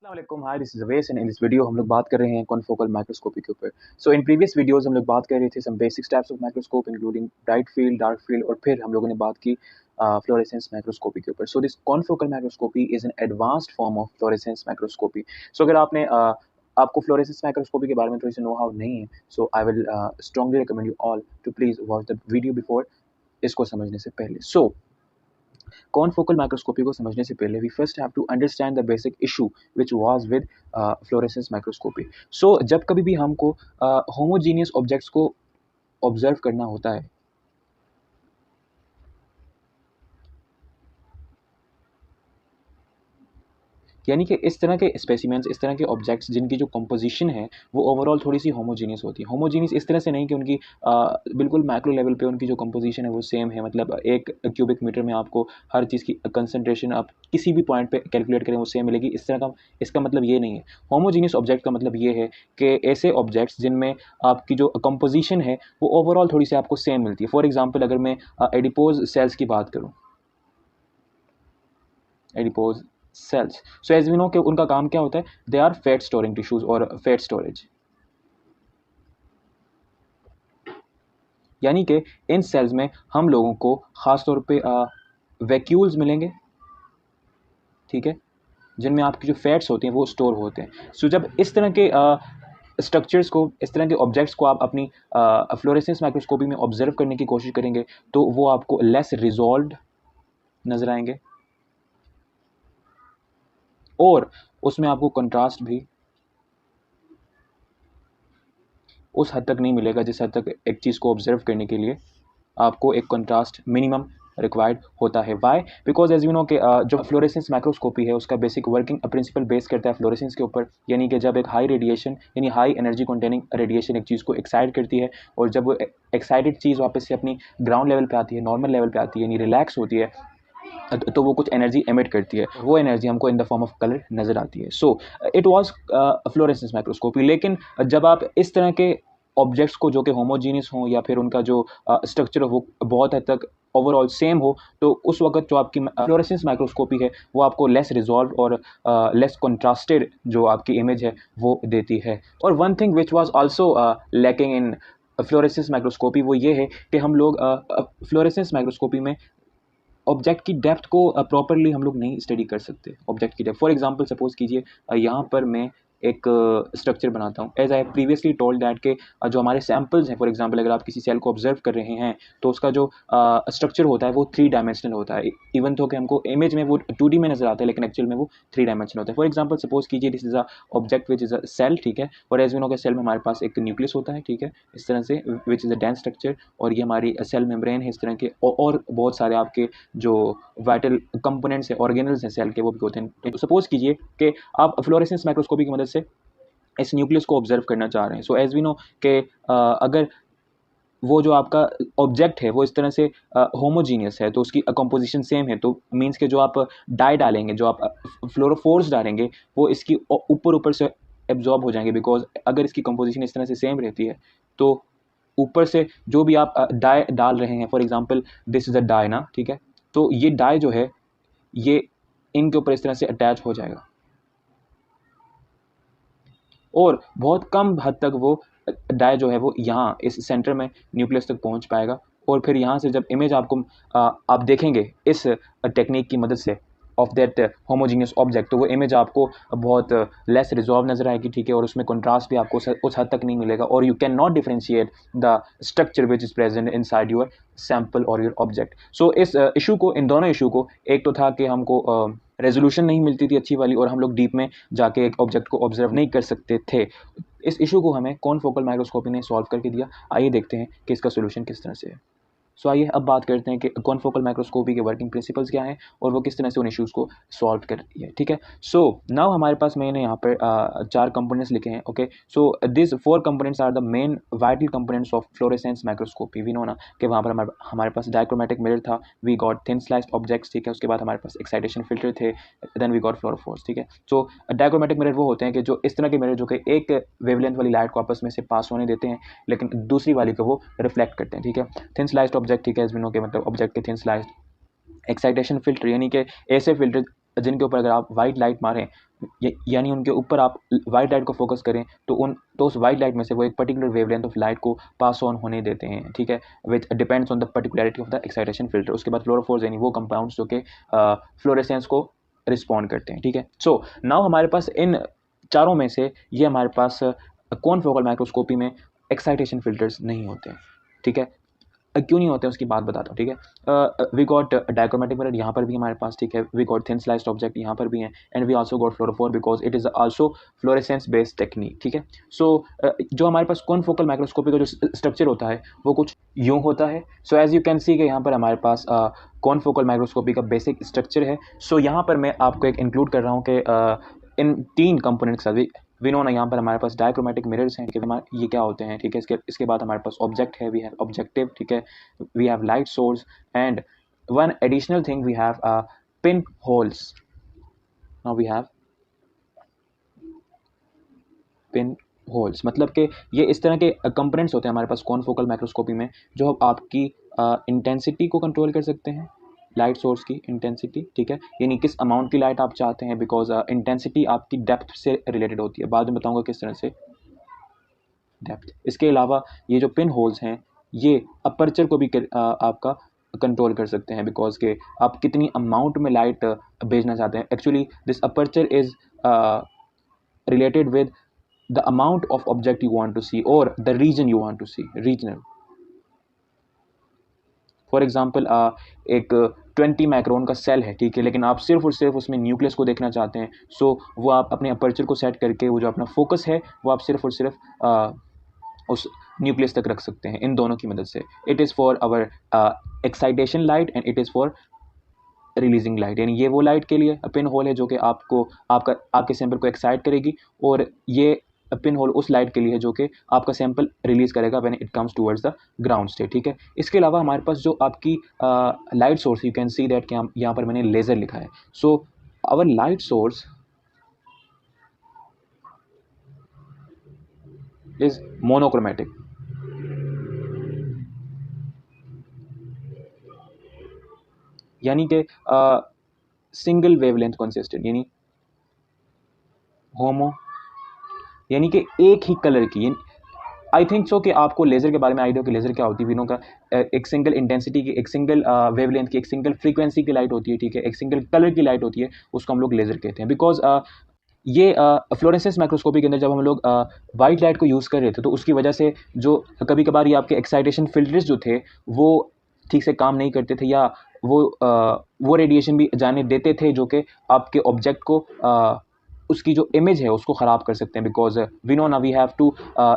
अस्सलामुअलैकुम, hi, this is Awais and in this video हम लोग बात कर रहे हैं कॉन्फोकल माइक्रोस्कोपी के ऊपर। सो इन प्रीवियस वीडियोस हम लोग बात कर रहे थे some basic types of microscope including bright field, dark field, और फिर हम लोगों ने बात की फ्लोरेसेंस माइक्रोस्कोपी के ऊपर। So this confocal microscopy is an advanced form of fluorescence microscopy. So अगर आपको फ्लोरेसेंस माइक्रोस्कोपी के बारे में थोड़ी सी नो हाउ नहीं है, so I will strongly recommend you all to please watch the video before, इसको समझने से पहले। सो कॉनफोकल माइक्रोस्कोपी को समझने से पहले we first have to understand the basic issue which was with fluorescence microscopy. So जब कभी भी हमको होमोजीनियस ऑब्जेक्ट्स को ऑब्जर्व करना होता है, यानी कि इस तरह के स्पेसिमेंट्स, इस तरह के ऑब्जेक्ट्स जिनकी जो कंपोजिशन है वो ओवरऑल थोड़ी सी होमोजीनियस होती है। होमोजीनियस इस तरह से नहीं कि उनकी बिल्कुल मैक्रो लेवल पे उनकी जो कंपोजिशन है वो सेम है, मतलब एक क्यूबिक मीटर में आपको हर चीज़ की कंसनट्रेशन आप किसी भी पॉइंट पे कैलकुलेट करें वो सेम मिलेगी, इस तरह का इसका मतलब ये नहीं है। होमोजीनियस ऑब्जेक्ट का मतलब ये है कि ऐसे ऑब्जेक्ट्स जिनमें आपकी जो कंपोजिशन है वो ओवरऑल थोड़ी सी आपको सेम मिलती है। फॉर एग्जाम्पल अगर मैं एडिपोज सेल्स की बात करूँ, adipose cells, so as we know कि उनका काम क्या होता है, they are fat storing tissues और फैट स्टोरेज, यानी कि इन सेल्स में हम लोगों को ख़ास तौर पे वैक्यूल्स मिलेंगे, ठीक है, जिनमें आपकी जो फैट्स होते हैं वो स्टोर होते हैं। सो जब इस तरह के स्ट्रक्चर्स को, इस तरह के ऑब्जेक्ट्स को आप अपनी फ्लोरेसेंस माइक्रोस्कोपी में ऑब्जर्व करने की कोशिश करेंगे तो वो आपको लेस रिजॉल्व्ड नजर आएंगे और उसमें आपको कंट्रास्ट भी उस हद तक नहीं मिलेगा जिस हद तक एक चीज़ को ऑब्जर्व करने के लिए आपको एक कंट्रास्ट मिनिमम रिक्वायर्ड होता है। Why? Because as you know कि जो फ्लोरेसेंस माइक्रोस्कोपी है उसका बेसिक वर्किंग प्रिंसिपल बेस करता है फ्लोरेसेंस के ऊपर, यानी कि जब एक हाई रेडिएशन यानी हाई एनर्जी कंटेनिंग रेडिएशन एक चीज़ को एक्साइट करती है और जब वो एक्साइटेड चीज़ वापस से अपनी ग्राउंड लेवल पे आती है, नॉर्मल लेवल पे आती है, यानी रिलैक्स होती है, तो वो कुछ एनर्जी एमिट करती है, वो एनर्जी हमको इन द फॉर्म ऑफ कलर नज़र आती है। So it was fluorescence microscopy. लेकिन जब आप इस तरह के ऑब्जेक्ट्स को जो कि होमोजीनियस हों या फिर उनका जो स्ट्रक्चर हो बहुत हद तक ओवरऑल सेम हो, तो उस वक्त जो आपकी फ्लोरेसेंस माइक्रोस्कोपी है वो आपको लेस रिजॉल्व और लेस कंट्रास्टेड जो आपकी इमेज है वो देती है। और one thing which was also lacking in fluorescence microscopy वो ये है कि हम लोग फ्लोरेसेंस माइक्रोस्कोपी में ऑब्जेक्ट की डेप्थ को प्रॉपरली हम लोग नहीं स्टडी कर सकते। ऑब्जेक्ट की डेप्थ, फॉर एग्जांपल सपोज कीजिए यहाँ पर मैं एक स्ट्रक्चर बनाता हूँ, as I previously told that के जो हमारे सैम्पल्स हैं, फॉर एग्जांपल अगर आप किसी सेल को ऑब्जर्व कर रहे हैं तो उसका जो स्ट्रक्चर होता है वो 3 डायमेंशनल होता है। इवन तो कि हमको इमेज में वो 2D में नजर आता है लेकिन एक्चुअल में वो 3 डायमेंशनल होता है। फॉर एग्जाम्पल सपोज कीजिए this is a object which is a cell, ठीक है, और एज वी नो के सेल में हमारे पास एक न्यूक्लियस होता है, ठीक है, इस तरह से, which is a dense structure, और ये हमारी सेल मेम्ब्रेन है इस तरह के, और बहुत सारे आपके जो वाइटल कंपोनेंट्स हैं, ऑर्गेनल्स हैं सेल के, वो भी होते हैं। तो सपोज कीजिए कि आप फ्लोरेसेंस माइक्रोस्कोपी की मदद से इस न्यूक्लियस को ऑब्जर्व करना चाह रहे हैं। सो एज वी नो कि अगर वो जो आपका ऑब्जेक्ट है वो इस तरह से होमोजीनियस है तो उसकी कंपोजिशन सेम है, तो मीन्स के जो आप डाई डालेंगे, जो आप फ्लोरोफोर्स डालेंगे, वो इसकी ऊपर ऊपर से एब्जॉर्ब हो जाएंगे। बिकॉज अगर इसकी कंपोजिशन इस तरह से सेम रहती है तो ऊपर से जो भी आप डाई डाल रहे हैं, for example this is a dye ना, ठीक है, तो ये डाई जो है ये इनके ऊपर इस तरह से अटैच हो जाएगा और बहुत कम हद तक वो डाई जो है वो यहाँ इस सेंटर में न्यूक्लियस तक पहुँच पाएगा। और फिर यहाँ से जब इमेज आपको आप देखेंगे इस टेक्निक की मदद से ऑफ दैट होमोजीनियस ऑब्जेक्ट, तो वो इमेज आपको बहुत लेस रिजॉल्व नजर आएगी, ठीक है, और उसमें कंट्रास्ट भी आपको उस हद तक नहीं मिलेगा, और you can not differentiate the structure which is present in side your sample और योर ऑब्जेक्ट। सो इस इशू को, इन दोनों इशू को, एक तो था कि हमको रेजोल्यूशन नहीं मिलती थी अच्छी वाली और हम लोग डीप में जाके एक ऑब्जेक्ट को ऑब्जर्व नहीं कर सकते थे। इस इशू को हमें कॉनफोकल माइक्रोस्कोपी ने सॉल्व करके दिया। आइए देखते हैं कि इसका सोल्यूशन किस तरह से है। सो आइए अब बात करते हैं कि कॉनफोकल माइक्रोस्कोपी के वर्किंग प्रिंसिपल्स क्या हैं और वो किस तरह से उन इश्यूज़ को सॉल्व कर रही है, ठीक है। सो नाउ हमारे पास मैंने यहाँ पर 4 कंपोनेंट्स लिखे हैं, okay. So this 4 components are the main vital components of fluorescence microscopy. We know ना कि वहाँ पर हमारे पास डायक्रोमेटिक मिरर था, we got thin sliced objects, ठीक है, उसके बाद हमारे पास एक्साइटेशन फिल्टर थे, देन वी गॉट फ्लोरोफोर्स, ठीक है। सो डायक्रोमेटिक मिरर वो होते हैं कि जो इस तरह के मिरर जो कि एक वेवलेंथ वाली लाइट को आपस में से पास होने देते हैं लेकिन दूसरी वाली को वो रिफ्लेक्ट करते हैं, ठीक है। थिन स्लाइस्ड ऑब्जेक्ट, ठीक है, एज वी नो के मतलब ऑब्जेक्ट के थिन स्लाइस्ड। एक्साइटेशन फिल्टर यानी कि ऐसे फिल्टर जिनके ऊपर अगर आप वाइट लाइट मारें यानी उनके ऊपर आप वाइट लाइट को फोकस करें तो उस वाइट लाइट में से वो एक पर्टिकुलर वेवलेंथ ऑफ लाइट को पास ऑन होने देते हैं, ठीक है, which depends on the particularity of the excitation filter. उसके बाद फ्लोरोफोर्स यानी वो कंपाउंड्स जो कि फ्लोरेसेंस को रिस्पॉन्ड करते हैं, ठीक है। सो नाउ हमारे पास इन चारों में से ये हमारे पास कौन फोकल माइक्रोस्कोपी में एक्साइटेशन फिल्टर्स नहीं होते हैं, ठीक है। क्यों नहीं होते हैं उसकी बात बताता हूँ, ठीक है। वी गॉट डायक्रोमेटिक मिरर यहाँ पर भी हमारे पास, ठीक है। We got thin sliced object यहाँ पर भी हैं, and we also got fluorophore because it is also fluorescence based technique, ठीक है। सो जो हमारे पास कौन फोकल माइक्रोस्कोपी का जो स्ट्रक्चर होता है वो कुछ यूँ होता है। So as you can see कि यहाँ पर हमारे पास कौन फोकल माइक्रोस्कोपी का बेसिक स्ट्रक्चर है। सो यहाँ पर मैं आपको एक इंक्लूड कर रहा हूँ कि इन 3 कंपोनेंट के साथ वी नो ना, यहाँ पर हमारे पास डायक्रोमेटिक मिरर्स हैं, ठीक है, ये क्या होते हैं, ठीक है। इसके बाद हमारे पास ऑब्जेक्ट है, वी हैव ऑब्जेक्टिव, ठीक है, we have light source, and one additional thing we have pin holes. Now we have pin holes, मतलब कि ये इस तरह के कंपोनेंट्स होते हैं हमारे पास कौन फोकल माइक्रोस्कोपी में, जो आपकी इंटेंसिटी को कंट्रोल कर सकते हैं, लाइट सोर्स की इंटेंसिटी, ठीक है, यानी किस अमाउंट की लाइट आप चाहते हैं, बिकॉज इंटेंसिटी आपकी डेप्थ से रिलेटेड होती है। बाद में बताऊंगा किस तरह से डेप्थ। इसके अलावा ये जो पिन होल्स हैं ये अपर्चर को भी आपका कंट्रोल कर सकते हैं, बिकॉज के आप कितनी अमाउंट में लाइट भेजना चाहते हैं। Actually this aperture is related with the amount of object you want to see और the region you want to see, regional. For example एक 20 माइक्रोन का सेल है, ठीक है, लेकिन आप सिर्फ और सिर्फ उसमें न्यूक्लियस को देखना चाहते हैं। सो वो आप अपने अपर्चर को सेट करके वो जो अपना फोकस है वो आप सिर्फ और सिर्फ उस न्यूक्लियस तक रख सकते हैं इन दोनों की मदद से। It is for our excitation light and it is for releasing light, यानी ये वो लाइट के लिए पिन होल है जो कि आपके सैंपल को एक्साइट करेगी, और ये पिन होल उस लाइट के लिए है जो कि आपका सैंपल रिलीज करेगा when it comes towards the ground state, ठीक है। इसके अलावा हमारे पास जो आपकी light source, you can see that कि यहाँ पर मैंने लेज़र लिखा है। So our light source is monochromatic, यानी कि सिंगल वेवलेंथ कंसिस्टेंट, यानी होमो, यानी कि एक ही कलर की। आई थिंक सो कि आपको लेज़र के बारे में आइडिया हो कि लेज़र क्या होती है। विनो का एक सिंगल इंटेंसिटी की, एक सिंगल वेवलेंथ की, एक सिंगल फ्रीक्वेंसी की लाइट होती है, ठीक है, एक सिंगल कलर की लाइट होती है, उसको हम लोग लेज़र कहते हैं। बिकॉज ये फ्लोरेसेंस माइक्रोस्कोपी के अंदर जब हम लोग वाइट लाइट को यूज़ कर रहे थे तो उसकी वजह से जो कभी कभार ये आपके एक्साइटेशन फिल्टर्स जो थे वो ठीक से काम नहीं करते थे, या वो रेडिएशन भी जाने देते थे जो कि आपके ऑब्जेक्ट को उसकी जो इमेज है उसको ख़राब कर सकते हैं। बिकॉज वी नो ना we have to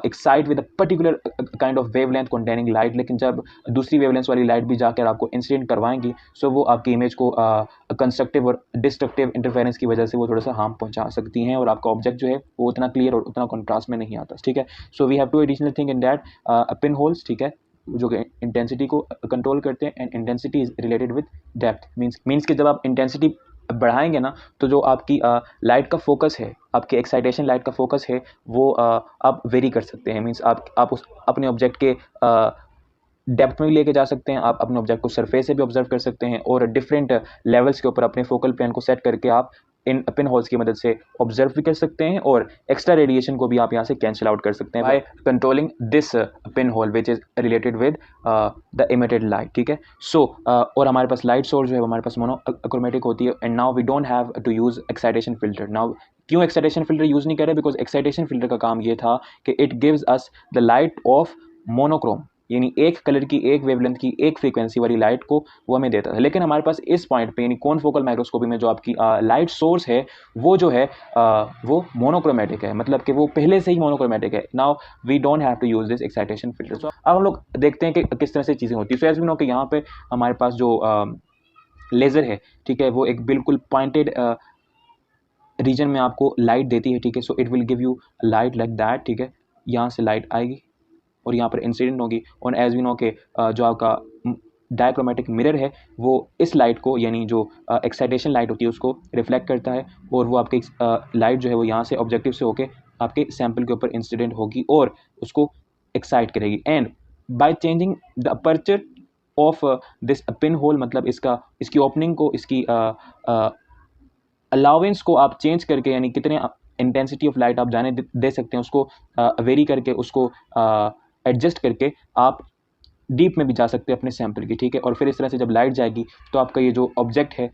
excite with a particular kind of wavelength containing light, लेकिन जब दूसरी वेवलेंथ वाली लाइट भी जाकर आपको इंसिडेंट करवाएंगी सो वो आपकी इमेज को कंस्ट्रक्टिव और डिस्ट्रक्टिव इंटरफेरेंस की वजह से वो थोड़ा सा हार्म पहुंचा सकती हैं, और आपका ऑब्जेक्ट जो है वो उतना क्लियर और उतना कॉन्ट्रास्ट में नहीं आता, ठीक है। So we have two additional thing in that pin holes, ठीक है, जो कि इंटेंसिटी को कंट्रोल करते हैं, and intensity is related with depth. Means कि जब आप इंटेंसिटी बढ़ाएंगे ना तो जो आपकी लाइट का फोकस है, आपके एक्साइटेशन लाइट का फोकस है वो आप वेरी कर सकते हैं। मीन्स आप उस अपने ऑब्जेक्ट के डेप्थ में भी लेके जा सकते हैं, आप अपने ऑब्जेक्ट को सरफेस से भी ऑब्जर्व कर सकते हैं, और डिफरेंट लेवल्स के ऊपर अपने फोकल प्लेन को सेट करके आप इन पिन होल्स की मदद से ऑब्जर्व भी कर सकते हैं, और एक्स्ट्रा रेडिएशन को भी आप यहाँ से कैंसिल आउट कर सकते हैं by controlling this pin hole which is related with the emitted light, ठीक है। सो और हमारे पास लाइट सोर्स जो है हमारे पास मोनोक्रोमेटिक होती है, and now we don't have to use excitation filter. Now क्यों एक्साइटेशन फिल्टर यूज नहीं कर रहे? बिकॉज एक्साइटेशन फिल्टर का काम ये था कि it gives us the light of monochrome, यानी एक कलर की, एक वेवलेंथ की, एक फ्रीक्वेंसी वाली लाइट को वो हमें देता है। लेकिन हमारे पास इस पॉइंट पे यानी कौन फोकल माइक्रोस्कोपी में जो आपकी लाइट सोर्स है वो जो है वो मोनोक्रोमेटिक है, मतलब कि वो पहले से ही मोनोक्रोमेटिक है। Now we don't have to use this excitation filter. So अब हम लोग देखते हैं कि किस तरह से चीज़ें होती है। सो एज वी नो कि यहाँ पे हमारे पास जो लेज़र है, ठीक है, वो एक बिल्कुल पॉइंटेड रीजन में आपको लाइट देती है, ठीक है। So it will give you light like that, ठीक है, यहाँ से लाइट आएगी और यहाँ पर इंसिडेंट होगी, और एज वी नो के जो आपका डायक्रोमेटिक मिरर है वो इस लाइट को, यानी जो एक्साइटेशन लाइट होती है उसको रिफ्लेक्ट करता है, और वो आपकी लाइट जो है वो यहाँ से ऑब्जेक्टिव से होके आपके सैंपल के ऊपर इंसिडेंट होगी और उसको एक्साइट करेगी। And by changing the aperture of this pin hole, मतलब इसकी ओपनिंग को, इसकी अलाउंस को आप चेंज करके, यानी कितने इंटेंसिटी ऑफ लाइट आप जाने दे सकते हैं, उसको वेरी करके, उसको एडजस्ट करके आप डीप में भी जा सकते हैं अपने सैंपल की, ठीक है। और फिर इस तरह से जब लाइट जाएगी तो आपका ये जो ऑब्जेक्ट है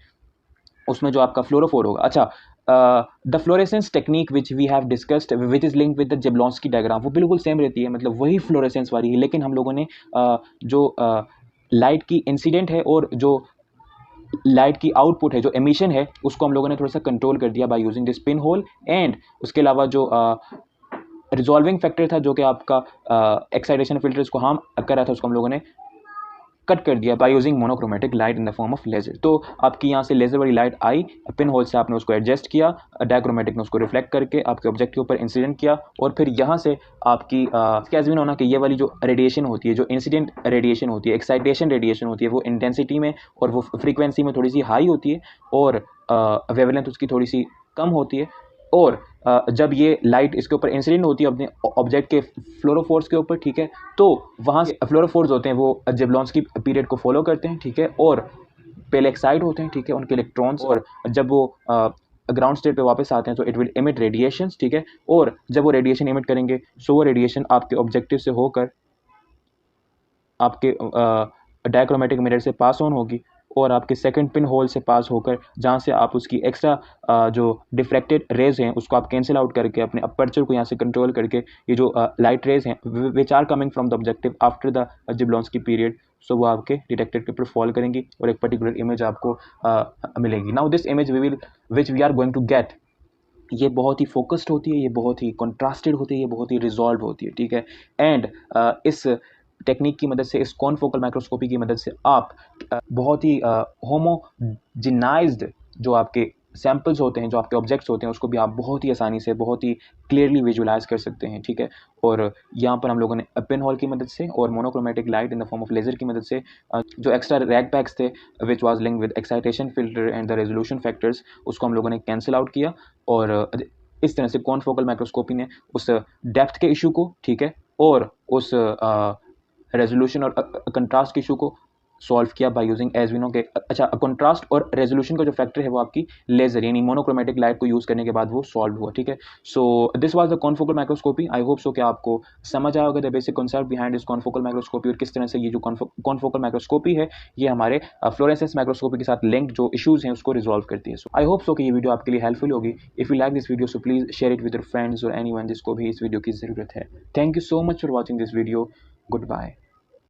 उसमें जो आपका फ्लोरोफोर होगा। अच्छा, the fluorescence technique which we have discussed which is linked with the Jablonski diagram, वो बिल्कुल सेम रहती है, मतलब वही फ्लोरेसेंस वाली है, लेकिन हम लोगों ने जो लाइट की इंसिडेंट है और जो लाइट की आउटपुट है, जो एमिशन है, उसको हम लोगों ने थोड़ा सा कंट्रोल कर दिया by using this pin hole. And उसके अलावा जो रिजॉल्विंग फैक्टर था, जो कि आपका एक्साइटेशन फिल्टर इसको हार्म कर रहा था, उसको हम लोगों ने कट कर दिया by using monochromatic light in the form of laser. तो आपकी यहाँ से लेजर वाली लाइट आई, पिन होल से आपने उसको एडजस्ट किया, डायक्रोमेटिक ने उसको रिफ्लेक्ट करके आपके ऑब्जेक्ट के ऊपर इंसिडेंट किया, और फिर यहाँ से आपकी कैसे भी ना होना कि ये वाली जो रेडिएशन होती है, जो इंसिडेंट रेडिएशन होती है, एक्साइटेशन रेडिएशन होती है, वो इंटेंसिटी में और वो फ्रीक्वेंसी में थोड़ी सी हाई होती है, और वेवलेंथ उसकी थोड़ी सी कम होती है। और जब ये लाइट इसके ऊपर इंसिडेंट होती है अपने ऑब्जेक्ट के फ्लोरोफोर्स के ऊपर, ठीक है, तो वहाँ से फ्लोरोफोर्स होते हैं वो जेब्लॉन्स्की पीरियड को फॉलो करते हैं, ठीक है, और पहले एक्साइट होते हैं, ठीक है, उनके इलेक्ट्रॉन्स, और जब वो ग्राउंड स्टेट पे वापस आते हैं तो इट विल इमिट रेडिएशंस, ठीक है, और जब वो रेडिएशन इमिट करेंगे, सो वो रेडिएशन आपके ऑब्जेक्टिव से होकर आपके डायक्रोमेटिक मिरर से पास ऑन होगी, और आपके सेकंड पिन होल से पास होकर, जहाँ से आप उसकी एक्स्ट्रा जो डिफ्रैक्टेड रेज हैं उसको आप कैंसिल आउट करके अपने अपर्चर को यहाँ से कंट्रोल करके, ये जो लाइट रेज हैं which are coming from the objective after the Jablonski period, so वो आपके डिटेक्टर के ऊपर फॉल करेंगी और एक पर्टिकुलर इमेज आपको मिलेगी। Now this image which we are going to get, ये बहुत ही फोकस्ड होती है, ये बहुत ही कंट्रास्टेड होती है, ये बहुत ही रिजॉल्व होती है, ठीक है। एंड इस टेक्निक की मदद से, इस कॉनफोकल माइक्रोस्कोपी की मदद से आप बहुत ही होमोजिनाइज्ड जो आपके सैम्पल्स होते हैं, जो आपके ऑब्जेक्ट्स होते हैं, उसको भी आप बहुत ही आसानी से, बहुत ही क्लियरली विजुलाइज कर सकते हैं, ठीक है। और यहाँ पर हम लोगों ने पिन होल की मदद से और monochromatic light in the form of laser की मदद से जो एक्स्ट्रा रैग पैक्स थे which was linked with excitation filter and the resolution factors, उसको हम लोगों ने कैंसिल आउट किया, और इस तरह से कॉनफोकल माइक्रोस्कोपी ने उस डेप्थ के इशू को, ठीक है, और उस रेजोल्यूशन और कंट्रास्ट के इशू को सॉल्व किया by using, as we know के, अच्छा, कंट्रास्ट और रेजोल्यूशन का जो फैक्टर है वो आपकी लेजर यानी मोनोक्रोमेटिक लाइट को यूज़ करने के बाद वो सॉल्व हुआ, ठीक है। So this was the confocal microscopy. I hope so कि आपको समझ आया होगा the basic concept behind this confocal microscopy, और किस तरह से ये जो कॉनफोकल माइक्रोस्कोपी है ये हमारे फ्लोरेसेंस माइक्रोस्कोपी के साथ लिंक्ड जो इशूज़ हैं उसको रिजॉल्व करती है। सो आई होप सो कि ये वीडियो आपके लिए हेल्पफुल होगी। If you like this video so please share it with your friends और एनीवन जिसको भी इस वीडियो की ज़रूरत है। Thank you so much for watching this video. Good bye.